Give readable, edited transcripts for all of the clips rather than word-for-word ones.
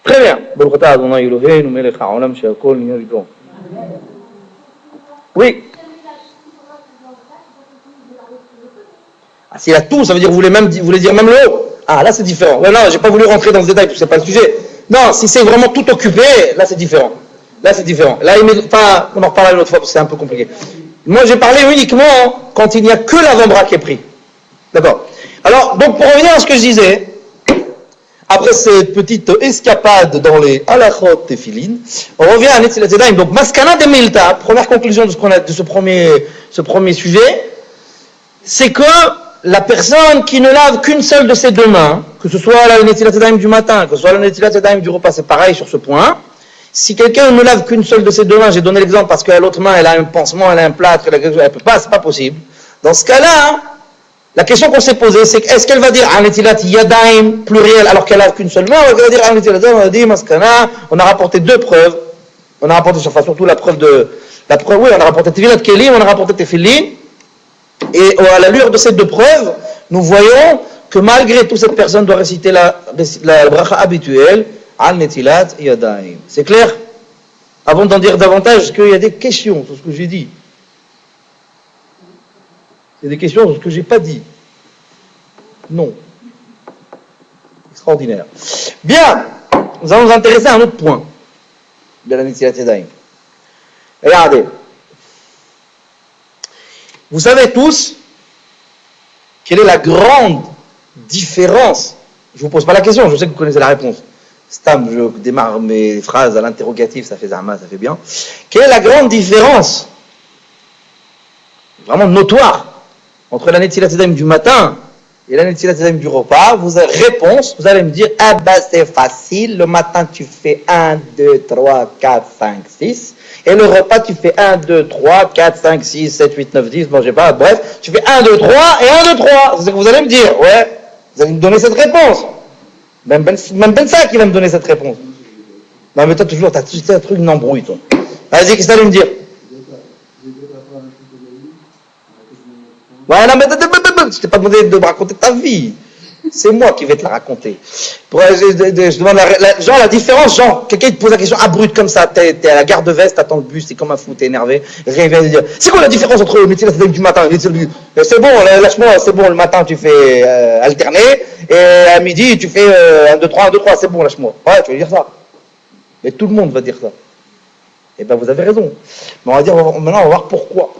Très bien. Oui. Ah, s'il a tout, ça veut dire vous voulez dire même le haut. Ah, là c'est différent. Non, j'ai pas voulu rentrer dans ce détail parce que c'est pas le sujet. Non, si c'est vraiment tout occupé, là c'est différent. Là c'est différent. Là, on en reparlera une autre fois parce que c'est un peu compliqué. Moi j'ai parlé uniquement quand il n'y a que l'avant-bras qui est pris. D'accord. Alors, donc pour revenir à ce que je disais, après cette petite escapade dans les halachot tefilin, on revient à Netilat Yadayim. Donc, Maskana de Milta, première conclusion de ce premier sujet, c'est que la personne qui ne lave qu'une seule de ses deux mains, que ce soit la Netilat Yadayim du matin, que ce soit la Netilat Yadayim du repas, c'est pareil sur ce point. Si quelqu'un ne lave qu'une seule de ses deux mains, j'ai donné l'exemple parce qu'à l'autre main, elle a un pansement, elle a un plâtre, elle peut pas, c'est pas possible. Dans ce cas-là, la question qu'on s'est posée, c'est est-ce qu'elle va dire Netilat Yadayim pluriel alors qu'elle n'a qu'une seule main, ou elle va dire Netilat Yadayim, on a dit Maskana, on a rapporté deux preuves. On a rapporté surtout la preuve, oui, on a rapporté Tevilat Kelim, on a rapporté Tefillin. Et à la lueur de ces deux preuves, nous voyons que malgré tout, cette personne doit réciter la bracha habituelle, Netilat Yadayim. C'est clair? Avant d'en dire davantage, est-ce qu'il y a des questions sur ce que j'ai dit? Il y a des questions sur ce que j'ai pas dit? Non. Extraordinaire. Bien, nous allons nous intéresser à un autre point de la Netilat Yadayim. Regardez. Vous savez tous quelle est la grande différence. Je ne vous pose pas la question, je sais que vous connaissez la réponse. Stam, je démarre mes phrases à l'interrogatif, ça fait Zahma, ça fait bien. Quelle est la grande différence, vraiment notoire, entre la Netilat Yadayim du matin et la Netilat Yadayim du repas? Vous avez réponse, vous allez me dire, ah ben c'est facile, le matin tu fais 1, 2, 3, 4, 5, 6, et le repas tu fais 1, 2, 3, 4, 5, 6, 7, 8, 9, 10, bon je sais pas, bref, tu fais 1, 2, 3 et 1, 2, 3, c'est ce que vous allez me dire, ouais, vous allez me donner cette réponse. Même Ben ça qui va me donner cette réponse. Non mais toi toujours, t'as un truc d'embrouille toi. Vas-y, qu'est-ce que tu allais me dire? Ouais, non mais je t'ai pas demandé de me raconter ta vie. C'est moi qui vais te la raconter. Je demande la différence, quelqu'un te pose la question abrupte comme ça, t'es à la gare de Vest, t'attends le bus, t'es comme un fou, t'es énervé, rien vient de dire. C'est quoi la différence entre le Netilat Yadayim du matin et le Netilat Yadayim? C'est bon, lâche-moi, c'est bon, le matin tu fais alterner, et à midi tu fais 1, 2, 3, 1, 2, 3, c'est bon, lâche-moi. Ouais, tu vas dire ça. Et tout le monde va dire ça. Eh ben vous avez raison. Mais maintenant on va voir pourquoi.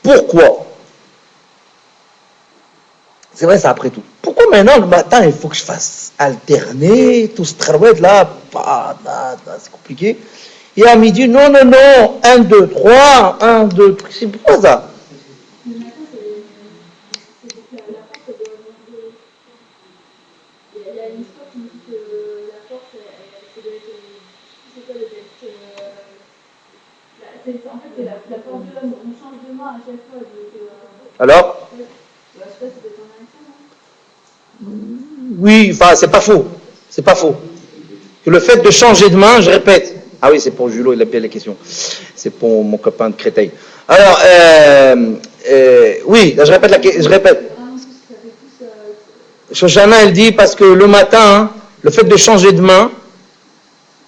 Pourquoi? C'est vrai ça après tout. Pourquoi maintenant le matin il faut que je fasse alterner tout ce travail là, c'est compliqué. Et à midi, non, 1, 2, 3, 1, 2, 3, c'est pourquoi ça? Le matin c'est la force de il y a une histoire qui me dit que la force c'est de c'est quoi en fait c'est la force de l'homme, on change de main à chaque fois. Alors? Oui, enfin, c'est pas faux. C'est pas faux. Que le fait de changer de main, je répète. Ah oui, c'est pour Julot, il a bien les questions. C'est pour mon copain de Créteil. Alors, oui, là, je répète. Shoshana, elle dit, parce que le matin, le fait de changer de main,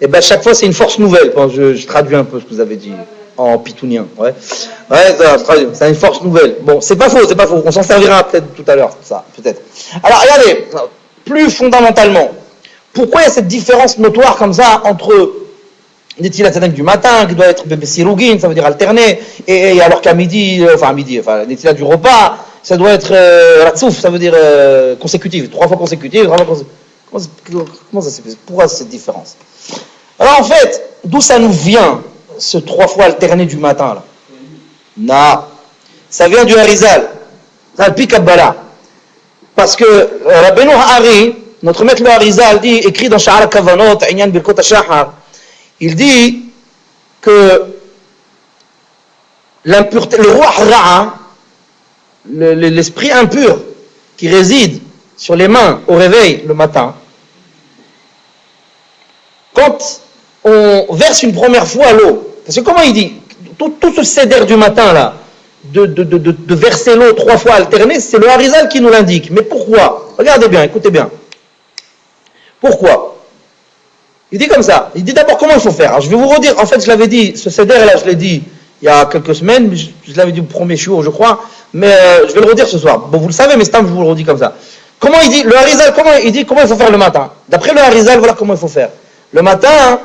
et ben, chaque fois, c'est une force nouvelle. Bon, je traduis un peu ce que vous avez dit en pitounien. Ouais, c'est une force nouvelle. Bon, c'est pas faux. On s'en servira peut-être tout à l'heure, ça, peut-être. Alors, regardez, plus fondamentalement, pourquoi il y a cette différence notoire comme ça entre Netilat Yadayim du matin, qui doit être Sirougin, ça veut dire alterner, et alors qu'à midi, Netilat du repas, ça doit être Ratsouf, ça veut dire consécutive, 3 fois consécutive, 3 fois consécutive. Comment ça s'est fait? Pourquoi cette différence? Alors en fait, d'où ça nous vient, ce 3 fois alterné du matin là? Non, ça vient du Harizal, ça le pique Kabbalah. Parce que Rabbeinu Ha'ari, notre maître le Harizal, dit, écrit dans Sha'ar Kavanot, Inyan Birkot HaShahar, il dit que l'impureté, le roi Ra'a, l'esprit impur qui réside sur les mains au réveil le matin, quand on verse une première fois l'eau, parce que comment il dit, tout ce céder du matin là, de verser l'eau 3 fois alternée, c'est le Harizal qui nous l'indique. Mais pourquoi? Regardez bien, écoutez bien. Pourquoi? Il dit comme ça. Il dit d'abord comment il faut faire. Alors, je vais vous redire. En fait, je l'avais dit, ce CDR là, je l'ai dit il y a quelques semaines. Je l'avais dit au premier jour, je crois. Mais je vais le redire ce soir. Bon, vous le savez, mais c'est je vous le redis comme ça. Comment il dit, le Harizal, comment il faut faire le matin. D'après le Harizal, voilà comment il faut faire. Le matin, hein,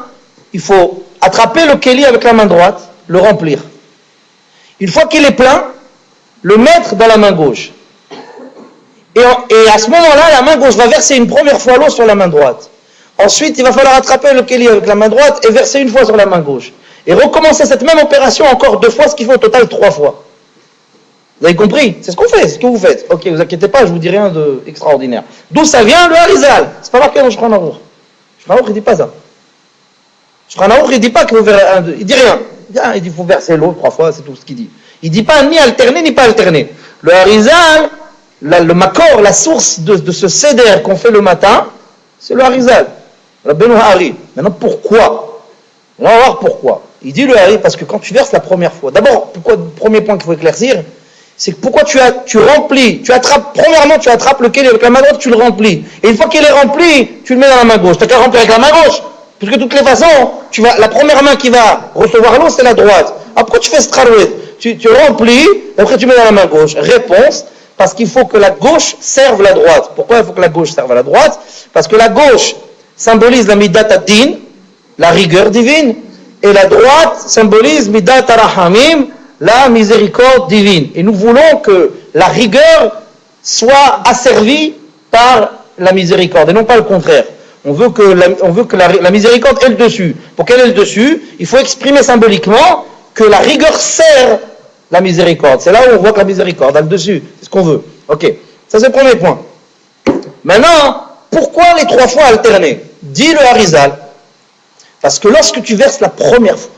il faut attraper le Kéli avec la main droite, le remplir. Une fois qu'il est plein, le mettre dans la main gauche. Et à ce moment-là, la main gauche va verser une première fois l'eau sur la main droite. Ensuite, il va falloir attraper le Kéli avec la main droite et verser une fois sur la main gauche. Et recommencer cette même opération encore 2 fois, ce qui fait au total 3 fois. Vous avez compris? C'est ce qu'on fait, c'est ce que vous faites. Ok, vous inquiétez pas, je vous dis rien d'extraordinaire. D'où ça vient le Harizal? C'est pas marqué dans le Shulchan Aruch. Le Shulchan Aruch, il dit pas ça. Le Shulchan Aruch, il dit pas qu'il faut faire il dit rien. Il dit qu'il faut verser l'eau 3 fois, c'est tout ce qu'il dit. Il dit pas ni alterner, ni pas alterner. Le Harizal, le makor, la source de ce seder qu'on fait le matin, c'est le Harizal. Rabbeinu Hari. Maintenant, pourquoi? On va voir pourquoi. Il dit le Hari parce que quand tu verses la première fois, d'abord, pourquoi, premier point qu'il faut éclaircir, c'est que pourquoi tu remplis, premièrement, tu attrapes le kéli avec la main droite, tu le remplis. Et une fois qu'il est rempli, tu le mets dans la main gauche. Tu n'as qu'à remplir avec la main gauche. Parce que de toutes les façons, la première main qui va recevoir l'eau, c'est la droite. Alors pourquoi tu fais ce travail? Tu remplis, et après tu mets dans la main gauche. Réponse, parce qu'il faut que la gauche serve la droite. Pourquoi il faut que la gauche serve à la droite? Parce que la gauche symbolise la midat ad-din, la rigueur divine, et la droite symbolise midat ar-rahamim, la miséricorde divine. Et nous voulons que la rigueur soit asservie par la miséricorde, et non pas le contraire. On veut que la miséricorde ait le dessus. Pour qu'elle ait le dessus, il faut exprimer symboliquement que la rigueur sert la miséricorde. C'est là où on voit que la miséricorde a le dessus. C'est ce qu'on veut. Ok, ça c'est le premier point. Maintenant, pourquoi les 3 fois alternés? Dit le Harizal, parce que lorsque tu verses la première fois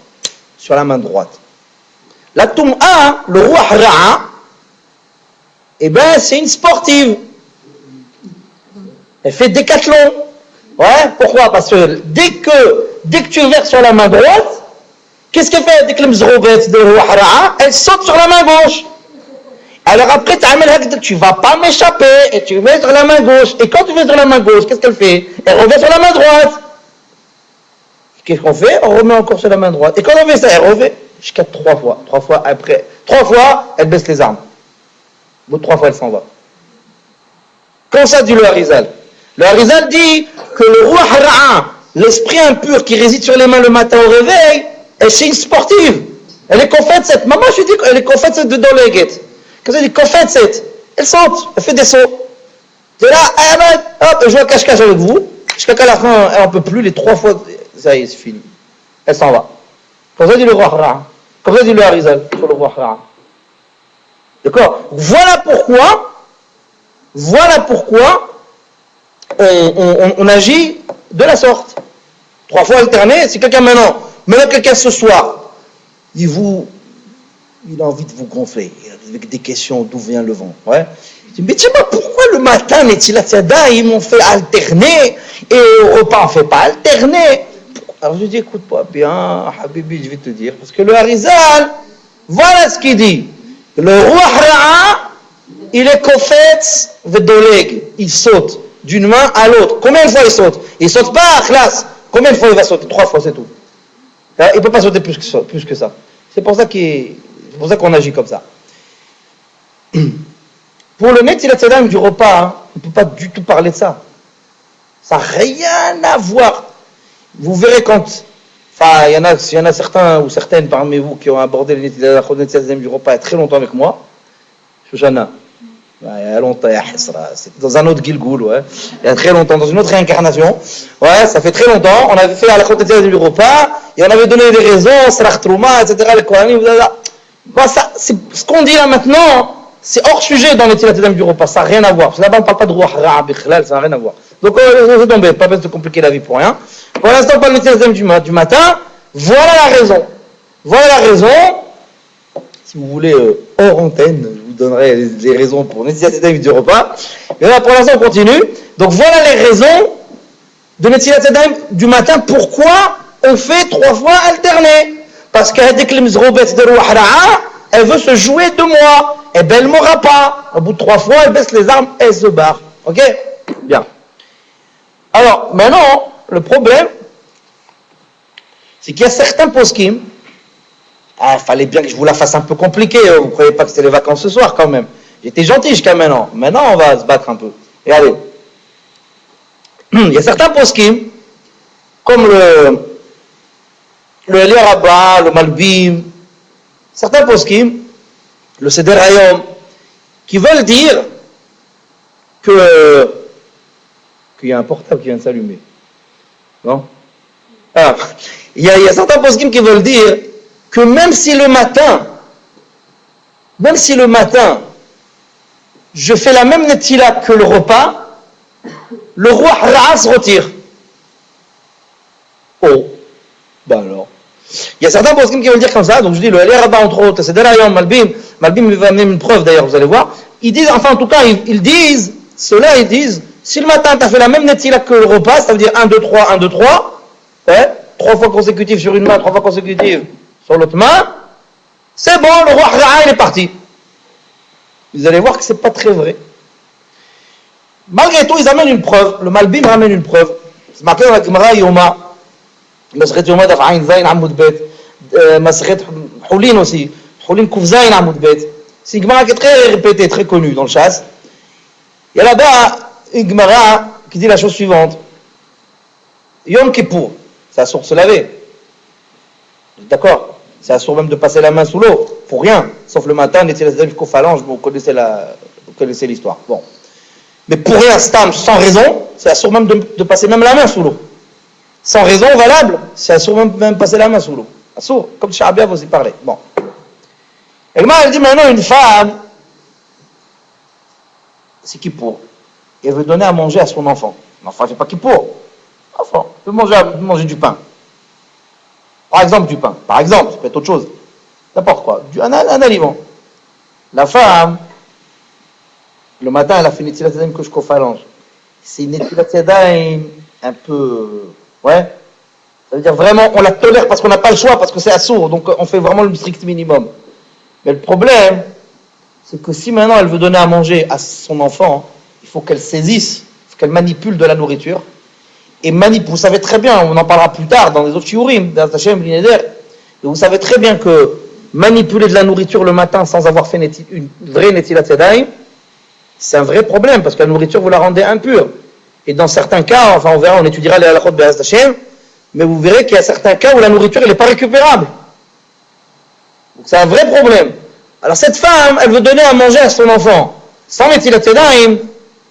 sur la main droite, la Tum'a, le roi Ra'a, eh bien c'est une sportive. Elle fait décathlon. Ouais, pourquoi? Parce que dès que tu verses sur la main droite, qu'est-ce qu'elle fait? Dès que le mzroubet de roi Ra'a, elle saute sur la main gauche. Alors après, tu ne vas pas m'échapper et tu mets sur la main gauche. Et quand tu mets sur la main gauche, qu'est-ce qu'elle fait? Elle revient sur la main droite. Qu'est-ce qu'on fait? On remet encore sur la main droite. Et quand on fait ça, elle revient jusqu'à 3 fois. 3 fois après. 3 fois, elle baisse les armes. Au bout de 3 fois, elle s'en va. Comme ça dit le Harizal. Le Harizal dit que le roi Ra'a, l'esprit impur qui réside sur les mains le matin au réveil, c'est une sportive. Elle est confète cette. Maman, je dis qu'elle est confète cette de Doleget. Quand elle dit confète cette, elle saute, elle fait des sauts. De là, hop, elle joue à cache-cache avec vous. Jusqu'à la fin, elle n'en peut plus, les 3 fois, ça y est, c'est fini. Elle s'en va. Comme ça dit le roi Ra'a. Comme ça dit le Harizal sur le roi Ra'a. D'accord? Voilà pourquoi on agit de la sorte. 3 fois alterné, si quelqu'un maintenant quelqu'un ce soir, il a envie de vous gonfler, avec des questions d'où vient le vent. Ouais. Il dit, mais tu sais pas pourquoi le matin, les Tilatsada, ils m'ont fait alterner, et au repas, on ne fait pas alterner. Alors je dis, écoute-moi bien, Habibi, je vais te dire, parce que le Harizal, voilà ce qu'il dit. Le roi Ra'a, il est kofetz vedoleg, il saute d'une main à l'autre. Combien de fois il saute? Il saute pas à classe. Combien de fois il va sauter? 3 fois, c'est tout. Il ne peut pas sauter plus que ça. C'est pour ça qu'on agit comme ça. Pour le Netilat Yadayim du repas, on ne peut pas du tout parler de ça. Ça n'a rien à voir. Vous verrez quand... Enfin, il y en a certains ou certaines parmi vous qui ont abordé le Netilat Yadayim du repas il y a très longtemps avec moi. Shoshana. Il y a longtemps, c'était dans un autre Gilgoul, ouais. Il y a très longtemps, dans une autre réincarnation. Ouais, ça fait très longtemps. On avait fait à la Khotetia du repas, et on avait donné des raisons, Sarach Trouma, etc., les Kohanim, ce qu'on dit là maintenant, c'est hors sujet dans les Tilatem du repas, ça n'a rien à voir. Parce que là-bas, on ne parle pas de Roi Ra'a Bichlal, ça n'a rien à voir. Donc, c'est tombé, pas besoin de compliquer la vie pour rien. Pour l'instant, on parle des Tilatem du matin. Voilà la raison. Voilà la raison. Si vous voulez, hors antenne, je vous donnerai les raisons pour l'initiative du repas. Mais là, pour l'instant, on continue. Donc, voilà les raisons de l'initiative du matin. Pourquoi on fait 3 fois alterner? Parce qu'avec les mizroubet de Roi Ra'a, elle veut se jouer de moi. Et ben, elle ne m'aura pas. Au bout de 3 fois, elle baisse les armes, elle se barre. Ok? Bien. Alors, maintenant, le problème, c'est qu'il y a certains poskim, il fallait bien que je vous la fasse un peu compliquée, vous ne croyez pas que c'était les vacances ce soir quand même. J'étais gentil jusqu'à maintenant. Maintenant, on va se battre un peu. Regardez. Il y a certains poskim, comme le Eli Rabba, le Malbim, certains poskim, le Seder Hayom, qui veulent dire qu'il y a un portable qui vient de s'allumer. Non? Alors, il y a certains poskim qui veulent dire que même si le matin, je fais la même netila que le repas, le roi Ra'a se retire. Oh, ben alors. Il y a certains poskim qui veulent dire comme ça, donc je dis le Eli Rabba entre autres, c'est Derayom, Malbim va amener une preuve d'ailleurs, vous allez voir. Ils disent, enfin en tout cas, ils disent, ceux-là ils disent, si le matin tu as fait la même netila que le repas, ça veut dire 1, 2, 3, 1, 2, 3, 3 fois consécutives sur une main, 3 fois consécutives sur l'autre main, c'est bon, le roi Ra'a il est parti. Vous allez voir que c'est pas très vrai. Malgré tout, ils amènent une preuve, le Malbim ramène une preuve. C'est marqué dans la Gemara Yoma. مسخة يوم دفع عين زين عمود بيت مسخة حولين aussi حولين كوف زين عمود بيت c'est une Gemara qui est très répétée, très connue dans le chasse. Il y a là-bas une Gemara qui dit la chose suivante. Yom Kippour, c'est assourd de se laver. D'accord? C'est assourd même de passer la main sous l'eau, pour rien, sauf le matin, jusqu'aux phalanges, vous connaissez l'histoire. Bon. Mais pour rien, stam, sans raison, c'est assourd même de passer même la main sous l'eau. Sans raison valable, c'est assourd même passer la main sous l'eau. Assourd, comme Shahabia vous y parlait. Bon. Et elle dit maintenant une femme, c'est Kippour, et elle veut donner à manger à son enfant. L'enfant ne fait pas Kippour. L'enfant veut manger du pain. Par exemple, du pain. Par exemple, ça peut être autre chose. N'importe quoi. Un aliment. La femme, le matin, elle a fait une Netilat Yadayim que je phalange. C'est une Netilat Yadayim un peu. Ouais. Ça veut dire vraiment, on la tolère parce qu'on n'a pas le choix, parce que c'est assourd. Donc on fait vraiment le strict minimum. Mais le problème, c'est que si maintenant elle veut donner à manger à son enfant, il faut qu'elle saisisse, il faut qu'elle manipule de la nourriture. Et vous savez très bien, on en parlera plus tard dans les autres shiurim, dans Hachem, Lineder, vous savez très bien que manipuler de la nourriture le matin sans avoir fait une vraie Netilat Yadayim, c'est un vrai problème, parce que la nourriture, vous la rendez impure. Et dans certains cas, enfin on verra, on étudiera les halachot de Hachem, mais vous verrez qu'il y a certains cas où la nourriture, elle n'est pas récupérable. Donc c'est un vrai problème. Alors cette femme, elle veut donner à manger à son enfant, sans Netilat Yadayim,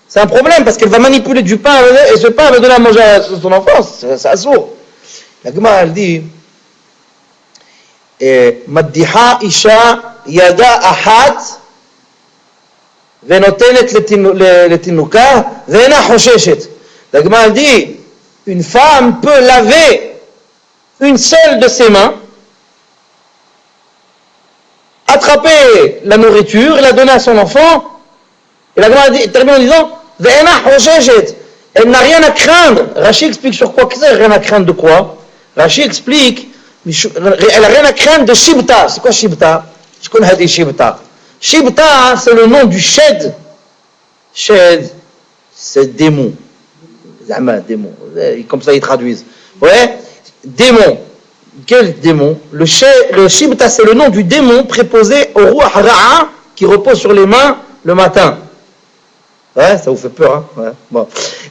c'est un problème parce qu'elle va manipuler du pain et ce pain va donner à manger à son enfant, c'est assourd. La Gemara elle dit Maddiha isha yada ahat venotenet letinuka ve'ena chosheshet. La Gemara elle dit une femme peut laver une seule de ses mains, attraper la nourriture et la donner à son enfant. Et la Gemara termine en disant Ve'ena hoshejet, elle n'a rien à craindre. Rashi explique sur quoi que c'est, rien à craindre de quoi. Rashi explique, elle n'a rien à craindre de Shibta. C'est quoi Shibta? Je connais des Shibta. Shibta, c'est le nom du Shed. Shed, c'est démon. Démon. Comme ça ils traduisent. Ouais, démon. Quel démon? Le Shibta, c'est le nom du démon préposé au roi Ra'a qui repose sur les mains le matin. Ouais, ça vous fait peur, hein? Ouais. Bon.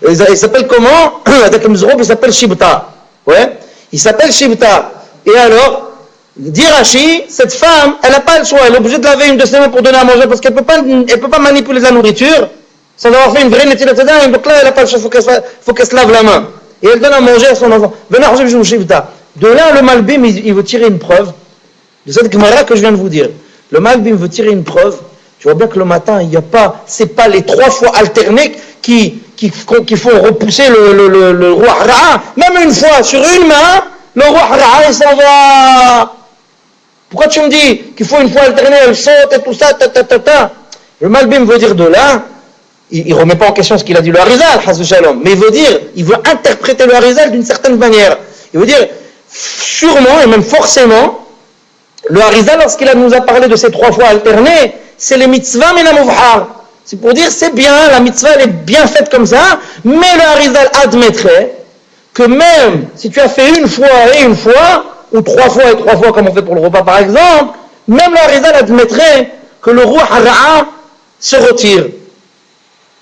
Il s'appelle comment? Avec le Mizrob, il s'appelle Shibta. Ouais. Il s'appelle Shibta. Et alors, dit Rashi, cette femme, elle n'a pas le choix. Elle est obligée de laver une de ses mains pour donner à manger parce qu'elle peut pas manipuler de la nourriture sans avoir fait une vraie Netilat Yadayim. Donc là, elle n'a pas le choix. Faut qu'elle se lave la main. Et elle donne à manger à son enfant. Venez, Shibta. De là, le Malbim, il veut tirer une preuve de cette Gemara que je viens de vous dire. Le Malbim veut tirer une preuve. Tu vois bien que le matin, il n'y a pas, c'est pas les 3 fois alternés qui font repousser le roi Ra'a. Même une fois, sur une main, le roi Ra'a, il s'en va. Pourquoi tu me dis qu'il faut une fois alterner, elle saute et tout ça, Le Malbim veut dire de là, il ne remet pas en question ce qu'il a dit le Harizal, mais il veut interpréter le Harizal d'une certaine manière. Il veut dire, sûrement et même forcément, le Harizal, lorsqu'il nous a parlé de ces 3 fois alternées, c'est les mitzvahs menamovhar. C'est pour dire, c'est bien, la mitzvah elle est bien faite comme ça, mais le Harizal admettrait que même si tu as fait une fois et une fois, ou 3 fois et 3 fois comme on fait pour le repas par exemple, même le Harizal admettrait que le roi hara'a se retire.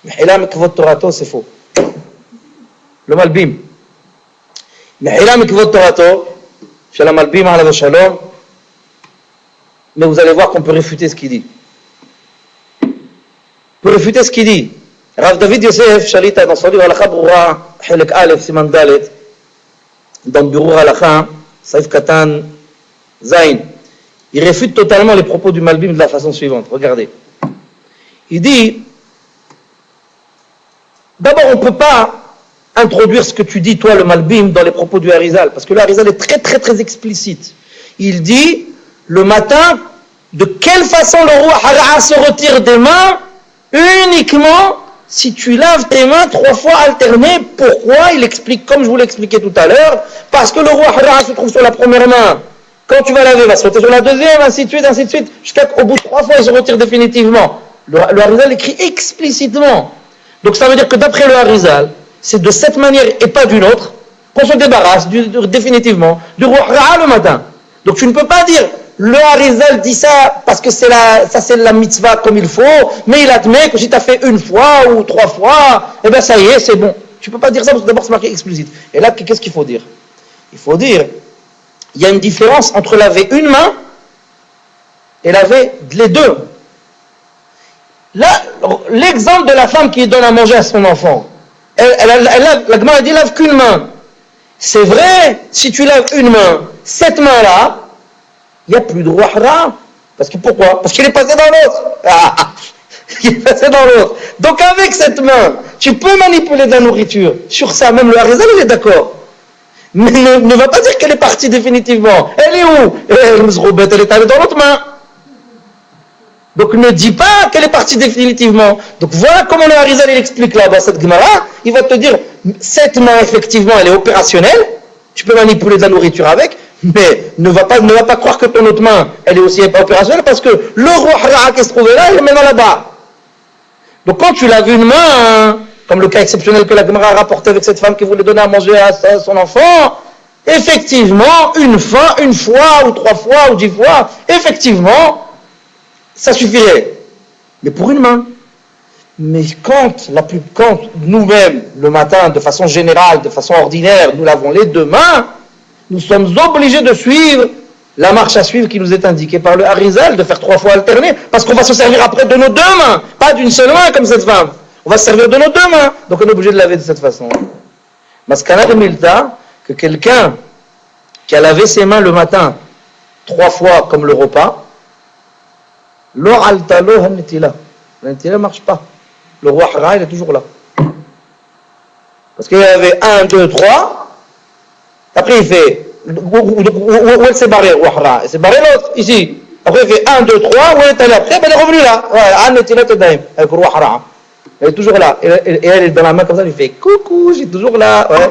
Mais là, mikvot Torato, c'est faux. Le Malbim. Mais là, mikvot Torato, chez la Malbim, alayhi shalom, mais vous allez voir qu'on peut réfuter ce qu'il dit. On peut réfuter ce qu'il dit. Rav David Yosef, Shalita, dans son livre Halakha Broura, Hilek Aleph, Siman Dalet, dans Birour Halakha, Saïf Katan, Zain, il réfute totalement les propos du Malbim de la façon suivante. Regardez. Il dit, d'abord, on ne peut pas introduire ce que tu dis, toi, le Malbim, dans les propos du Harizal, parce que le Harizal est très, très, très explicite. Il dit, le matin, de quelle façon le roi hara'a se retire des mains? Uniquement si tu laves tes mains 3 fois alternées. Pourquoi? Il explique, comme je vous l'ai expliqué tout à l'heure, parce que le roi hara'a se trouve sur la première main. Quand tu vas laver, il va se retirer sur la deuxième, ainsi de suite, jusqu'à qu'au bout de 3 fois, il se retire définitivement. Le Harizal écrit explicitement. Donc ça veut dire que d'après le Harizal, c'est de cette manière et pas d'une autre qu'on se débarrasse définitivement du roi hara'a le matin. Donc tu ne peux pas dire, le Harizal dit ça parce que c'est la mitzvah comme il faut, mais il admet que si tu as fait 1 fois ou 3 fois, eh bien ça y est, c'est bon. Tu ne peux pas dire ça parce que d'abord c'est marqué explicite. Et là, qu'est-ce qu'il faut dire? Il faut dire, il y a une différence entre laver une main et laver les deux. Là, l'exemple de la femme qui donne à manger à son enfant, la Gemara dit lave qu'une main. C'est vrai, si tu laves une main, cette main-là, il n'y a plus de roi hara'a. Parce que pourquoi? Parce qu'il est passé dans l'autre. Il est passé dans l'autre. Donc avec cette main, tu peux manipuler de la nourriture. Sur ça, même le Harizal, il est d'accord. Mais ne va pas dire qu'elle est partie définitivement. Elle est où? Elle est allée dans l'autre main. Donc ne dis pas qu'elle est partie définitivement. Donc voilà comment le Harizal il explique là-bas cette Gemara. Il va te dire, cette main effectivement elle est opérationnelle, tu peux manipuler de la nourriture avec, mais ne va pas croire que ton autre main elle est aussi opérationnelle parce que le roi hara'a qui se trouvait là, il est maintenant là-bas. Donc quand tu laves une main, comme le cas exceptionnel que la Gemara a rapporté avec cette femme qui voulait donner à manger à son enfant, effectivement, une fois ou 3 fois ou 10 fois, effectivement, ça suffirait. Mais pour une main. Mais quand nous-mêmes, le matin, de façon générale, de façon ordinaire, nous lavons les 2 mains, nous sommes obligés de suivre la marche à suivre qui nous est indiquée par le Harizal, de faire 3 fois alterner, parce qu'on va se servir après de nos 2 mains, pas d'une seule main comme cette femme. On va se servir de nos 2 mains, donc on est obligé de laver de cette façon. Maskana de Milta, que quelqu'un qui a lavé ses mains le matin 3 fois comme le repas, lo altalo hanetila. L'intila ne marche pas. Le roi hara'a, il est toujours là. Parce qu'il y avait 1, 2, 3. Après, il fait. Où elle s'est barrée, le roi hara'a? Elle s'est barrée l'autre, ici. Après, il fait 1, 2, 3. Où elle est allée après? Ben, elle est revenue là. Hanetila tedaim. Avec le roi hara'a. Elle est toujours là. Et elle est dans la main comme ça, elle fait coucou, j'ai toujours là. Ouais.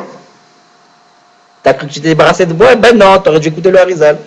T'as cru que tu t'es débarrassé de moi? Ben non, t'aurais dû écouter le Harizal.